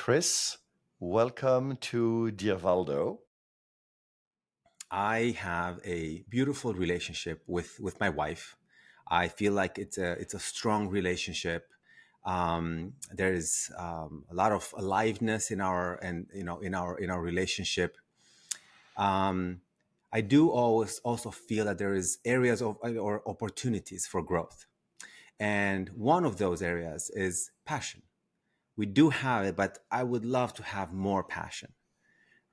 Cris. Welcome to Dear Valdo. I have a beautiful relationship with my wife. I feel like it's a strong relationship. There is a lot of aliveness in our and in our relationship. Um, I do always also feel that there is areas of or opportunities for growth, and one of those areas is passion. We do have it, but I would love to have more passion,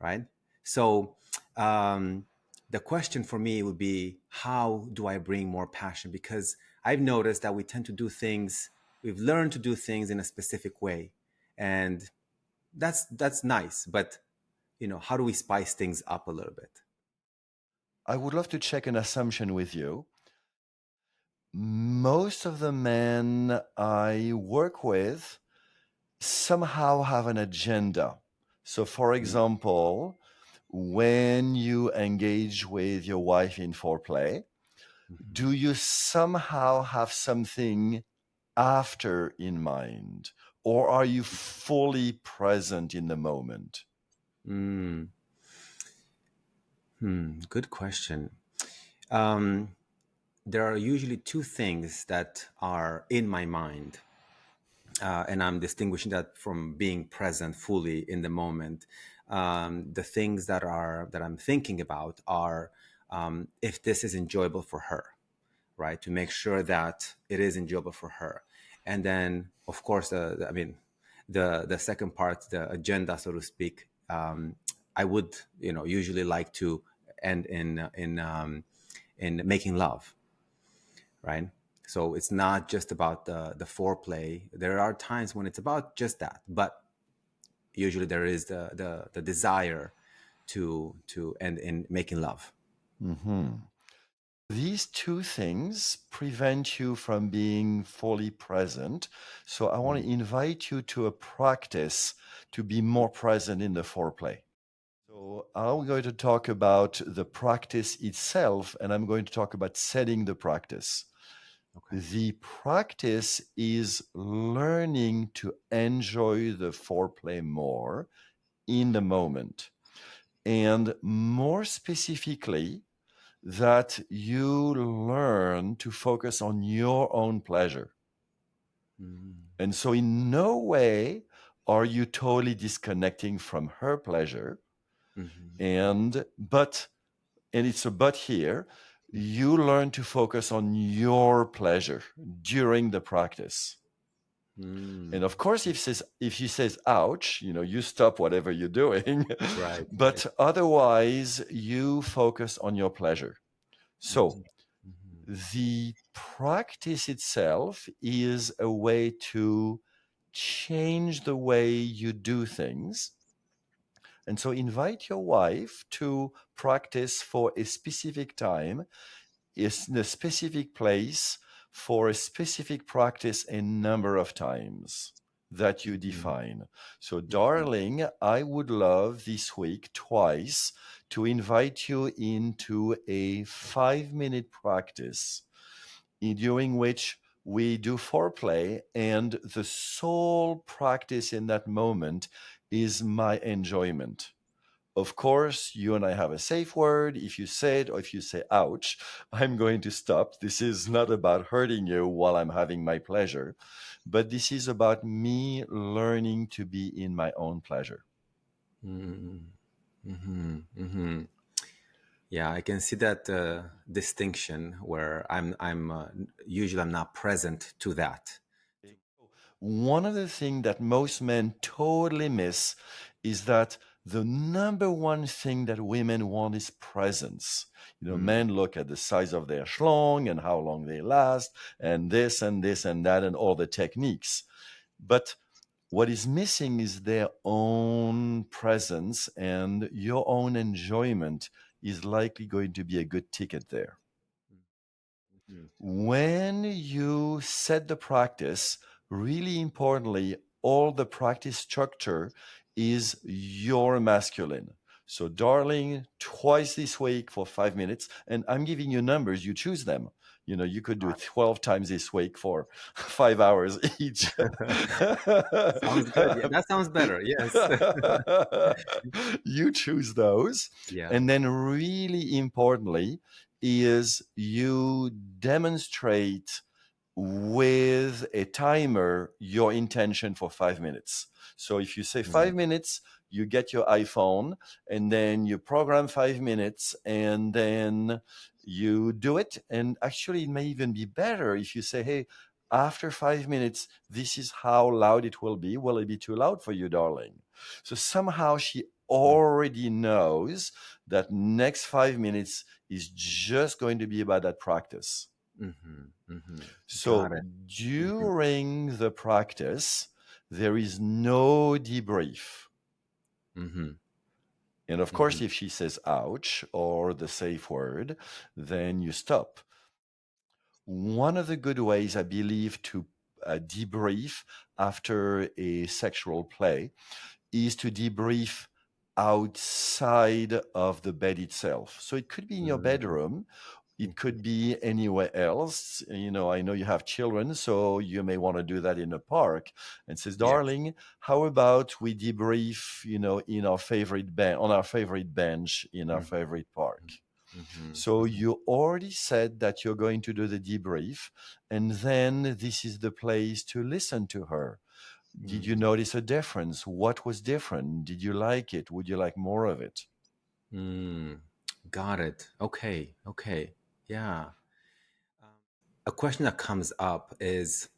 right? So um, the question for me would be, how do I bring more passion? Because I've noticed that we tend to do things, we've learned to do things in a specific way, and that's nice. But how do we spice things up a little bit? I would love to check an assumption with you. Most of the men I work with somehow have an agenda. So, for example, when you engage with your wife in foreplay, do you somehow have something after in mind? Or are you fully present in the moment? Mm. Good question. Um, there are usually two things that are in my mind, and I'm distinguishing that from being present fully in the moment. The things that I'm thinking about are if this is enjoyable for her, right? To make sure that it is enjoyable for her, and then of course, the second part, the agenda, so to speak. I would, usually like to end in making love, right? So it's not just about the foreplay. There are times when it's about just that, but usually there is the desire to end in making love. Mhm. These two things prevent you from being fully present. So I want to invite you to a practice to be more present in the foreplay. So I'm going to talk about the practice itself, and I'm going to talk about setting the practice. Okay. The practice is learning to enjoy the foreplay more in the moment. And more specifically, that you learn to focus on your own pleasure. And so, in no way are you totally disconnecting from her pleasure. And it's a but here, you learn to focus on your pleasure during the practice. And of course, if she says ouch, you stop whatever you're doing. Right, right. But otherwise, you focus on your pleasure. So the practice itself is a way to change the way you do things. And so invite your wife to practice for a specific time, is in a specific place, for a specific practice, a number of times that you define. So, darling, I would love this week twice to invite you into a 5-minute practice during which we do foreplay, and the sole practice in that moment is my enjoyment. Of course, you and I have a safe word. If you say it or if you say ouch, I'm going to stop. This is not about hurting you while I'm having my pleasure, but this is about me learning to be in my own pleasure. Yeah, I can see that distinction where I'm not present to that. One of the things that most men totally miss is that the number one thing that women want is presence. Men look at the size of their schlong and how long they last, and this and this and that, and all the techniques. But what is missing is their own presence, and your own enjoyment is likely going to be a good ticket there. When you set the practice, really importantly, all the practice structure is your masculine. So, darling, twice this week for 5 minutes, and I'm giving you numbers, you choose them. You could do it 12 times this week for 5 hours each. Sounds good. Yeah, that sounds better. Yes. You choose those. Yeah. And then, really importantly, is you demonstrate with a timer your intention for 5 minutes. So if you say Mm, 5 minutes, you get your iPhone and then you program 5 minutes and then you do it. And actually, it may even be better if you say, hey, after 5 minutes, this is how loud it will be. Will it be too loud for you, darling? So somehow she mm, already knows that next 5 minutes is just going to be about that practice. mhm, mhm. Got So it. Mhm, during the practice, there is no debrief. mhm, And of course, mhm, if she says ouch or the safe word, then you stop. One of the good ways, I believe, to debrief after a sexual play is to debrief outside of the bed itself. So it could be in your mm, bedroom. It mhm. could be anywhere else. I know you have children, so you may want to do that in a park and says, Yes. darling, how about we debrief, in our favorite on our favorite bench in our Mhm, favorite park. mhm, So mhm, you already said that you're going to do the debrief, and then this is the place to listen to her. Did you mhm, notice a difference? What was different? Did you like it? Would you like more of it? mm. Got it. Okay. Okay. Yeah. A question that comes up is,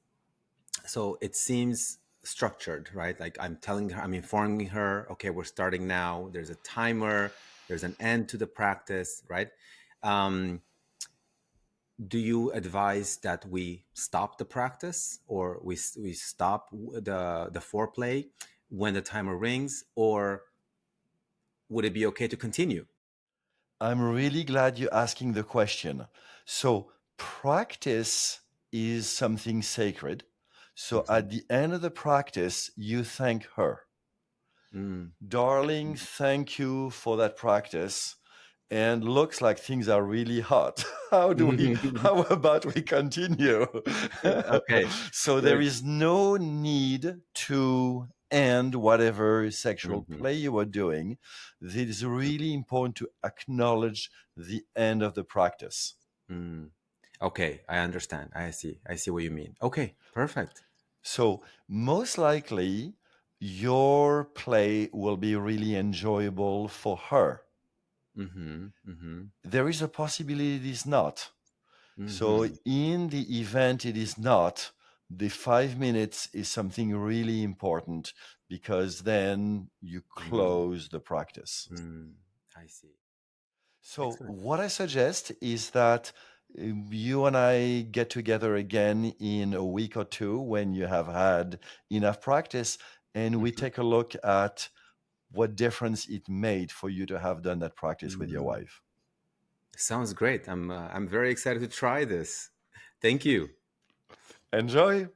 so it seems structured, right? Like I'm telling her, I'm informing her, okay, we're starting now. There's a timer, there's an end to the practice, right? Um, do you advise that we stop the practice, or we stop the foreplay when the timer rings, or would it be okay to continue? I'm really glad you're asking the question. So, practice is something sacred. So, Mm-hmm. at the end of the practice, you thank her. Mm. Darling, thank you for that practice. And looks like things are really hot. How about we continue? Okay, So there good. is no need to end whatever sexual Hmm. play you are doing. It is really important to acknowledge the end of the practice. Mm. Okay, I understand. I see what you mean. Okay, perfect. So most likely your play will be really enjoyable for her. Mm-hmm. Mm-hmm. There is a possibility it is not. So Mm-hmm. in the event it is not, the 5 minutes is something really important because then you Mm. close the practice. Mm. I see. So Excellent. what I suggest is that you and I get together again in a week or two when you have had enough practice and we Mm-hmm. take a look at what difference it made for you to have done that practice with your Mm. wife. Sounds great. I'm very excited to try this. Thank you. Enjoy!